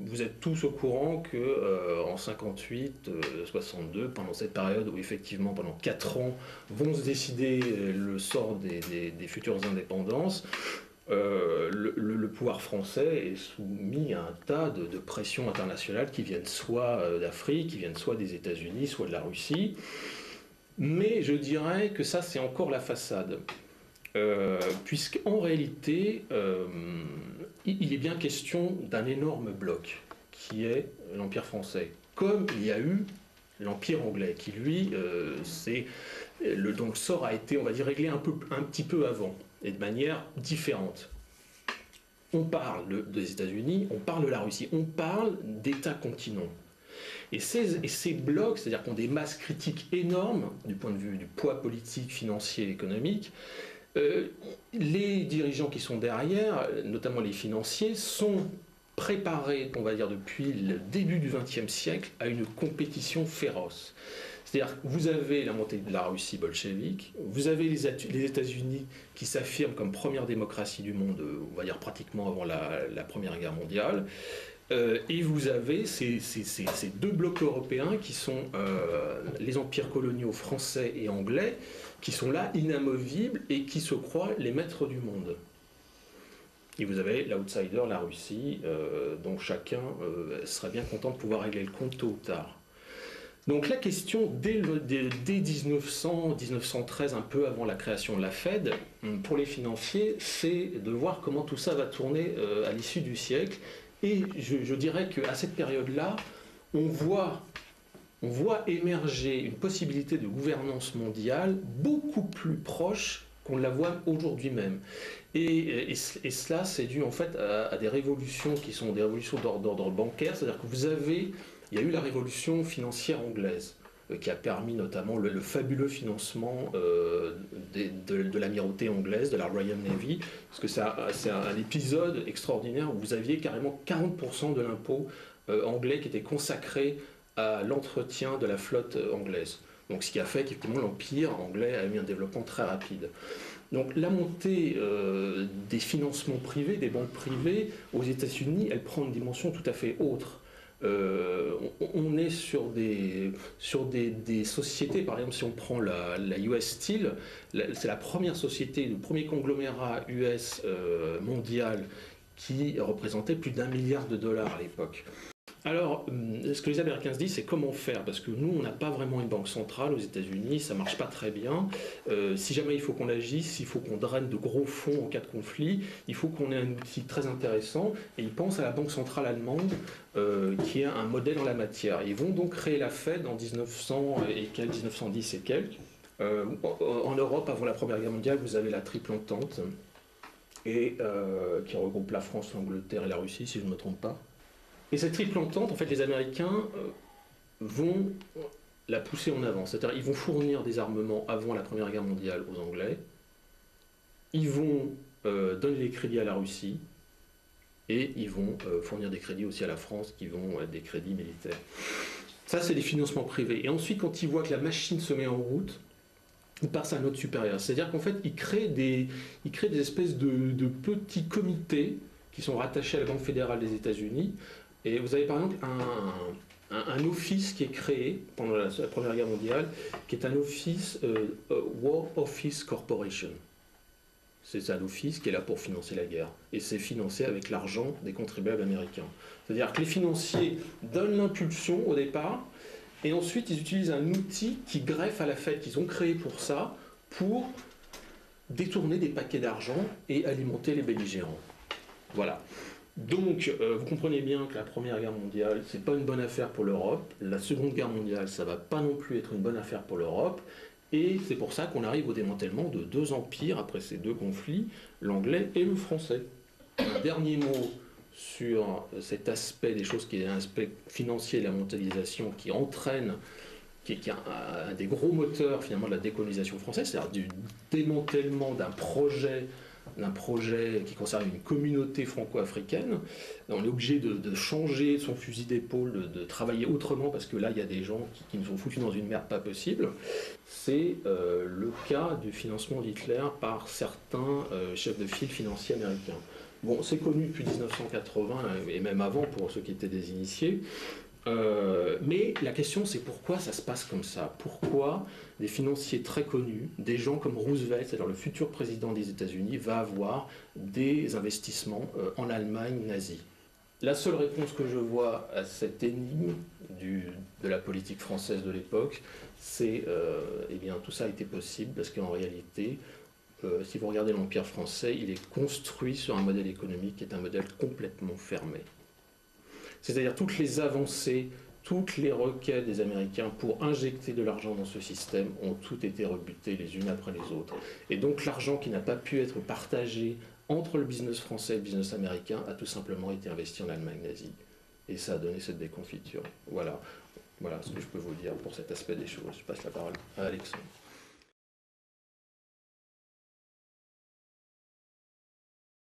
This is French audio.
Vous êtes tous au courant que en 58, 62, pendant cette période où effectivement pendant 4 ans vont se décider le sort des futures indépendances, le pouvoir français est soumis à un tas de pressions internationales qui viennent soit d'Afrique, qui viennent soit des États-Unis, soit de la Russie. Mais je dirais que ça c'est encore la façade. Puisqu'en réalité, il est bien question d'un énorme bloc, qui est l'Empire français. Comme il y a eu l'Empire anglais, qui lui, donc le sort a été, on va dire, réglé un petit peu avant, et de manière différente. On parle des États-Unis, on parle de la Russie, on parle d'États-continents. Et ces blocs, c'est-à-dire qu'on des masses critiques énormes, du point de vue du poids politique, financier et économique, les dirigeants qui sont derrière, notamment les financiers, sont préparés, on va dire depuis le début du XXe siècle, à une compétition féroce. C'est-à-dire que vous avez la montée de la Russie bolchevique, vous avez les États-Unis qui s'affirment comme première démocratie du monde, on va dire pratiquement avant la Première Guerre mondiale, et vous avez ces deux blocs européens qui sont les empires coloniaux français et anglais, qui sont là inamovibles et qui se croient les maîtres du monde. Et vous avez l'outsider, la Russie, dont chacun serait bien content de pouvoir régler le compte tôt ou tard. Donc la question, dès 1900, 1913, un peu avant la création de la Fed, pour les financiers, c'est de voir comment tout ça va tourner à l'issue du siècle. Et je dirais qu'à cette période-là, on voit émerger une possibilité de gouvernance mondiale beaucoup plus proche qu'on ne la voit aujourd'hui même. Et cela, c'est dû en fait à des révolutions qui sont des révolutions d'ordre bancaire, c'est-à-dire que il y a eu la révolution financière anglaise, qui a permis notamment le fabuleux financement de l'amirauté anglaise, de la Royal Navy, parce que c'est un épisode extraordinaire où vous aviez carrément 40% de l'impôt anglais qui était consacré à l'entretien de la flotte anglaise. Donc ce qui a fait qu'effectivement l'empire anglais a eu un développement très rapide. Donc la montée des financements privés, des banques privées aux États-Unis, elle prend une dimension tout à fait autre. On est sur des sociétés, par exemple si on prend la US Steel, c'est la première société, le premier conglomérat US mondial qui représentait plus d'1 milliard de dollars à l'époque. Alors, ce que les Américains se disent, c'est comment faire, parce que nous, on n'a pas vraiment une banque centrale aux États-Unis, ça marche pas très bien. Si jamais il faut qu'on agisse, il faut qu'on draine de gros fonds en cas de conflit, il faut qu'on ait un outil très intéressant, et ils pensent à la banque centrale allemande, qui est un modèle en la matière. Ils vont donc créer la Fed en 1900 et quelques, 1910 et quelques. En Europe, avant la Première Guerre mondiale, vous avez la Triple Entente, et qui regroupe la France, l'Angleterre et la Russie, si je ne me trompe pas. Et cette triple entente, en fait, les Américains vont la pousser en avant. C'est-à-dire, ils vont fournir des armements avant la Première Guerre mondiale aux Anglais. Ils vont donner des crédits à la Russie. Et ils vont fournir des crédits aussi à la France, qui vont être des crédits militaires. Ça, c'est des financements privés. Et ensuite, quand ils voient que la machine se met en route, ils passent à un autre supérieur. C'est-à-dire qu'en fait, ils créent des espèces de petits comités qui sont rattachés à la Banque fédérale des États-Unis. Et vous avez par exemple un office qui est créé pendant la Première Guerre mondiale, qui est un office War Office Corporation. C'est un office qui est là pour financer la guerre. Et c'est financé avec l'argent des contribuables américains. C'est-à-dire que les financiers donnent l'impulsion au départ, et ensuite ils utilisent un outil qui greffe à la Fed, qu'ils ont créé pour ça, pour détourner des paquets d'argent et alimenter les belligérants. Voilà. Donc, vous comprenez bien que la Première Guerre mondiale, c'est pas une bonne affaire pour l'Europe. La Seconde Guerre mondiale, ça va pas non plus être une bonne affaire pour l'Europe. Et c'est pour ça qu'on arrive au démantèlement de deux empires après ces deux conflits, l'anglais et le français. Un dernier mot sur cet aspect des choses qui est un aspect financier de la mondialisation qui entraîne, qui est un des gros moteurs finalement de la décolonisation française, c'est-à-dire du démantèlement d'un projet qui concerne une communauté franco-africaine. On est obligé de changer son fusil d'épaule, de travailler autrement, parce que là, il y a des gens qui nous ont foutus dans une merde pas possible. C'est le cas du financement d'Hitler par certains chefs de file financiers américains. Bon, c'est connu depuis 1980 et même avant pour ceux qui étaient des initiés. Mais la question, c'est pourquoi ça se passe comme ça? Pourquoi des financiers très connus, des gens comme Roosevelt, c'est-à-dire le futur président des États-Unis, va avoir des investissements en Allemagne nazie? La seule réponse que je vois à cette énigme de la politique française de l'époque, c'est eh bien tout ça a été possible parce qu'en réalité, si vous regardez l'Empire français, il est construit sur un modèle économique qui est un modèle complètement fermé. C'est-à-dire toutes les avancées, toutes les requêtes des Américains pour injecter de l'argent dans ce système ont toutes été rebutées les unes après les autres. Et donc l'argent qui n'a pas pu être partagé entre le business français et le business américain a tout simplement été investi en Allemagne nazie. Et ça a donné cette déconfiture. Voilà, voilà ce que je peux vous dire pour cet aspect des choses. Je passe la parole à Alexandre.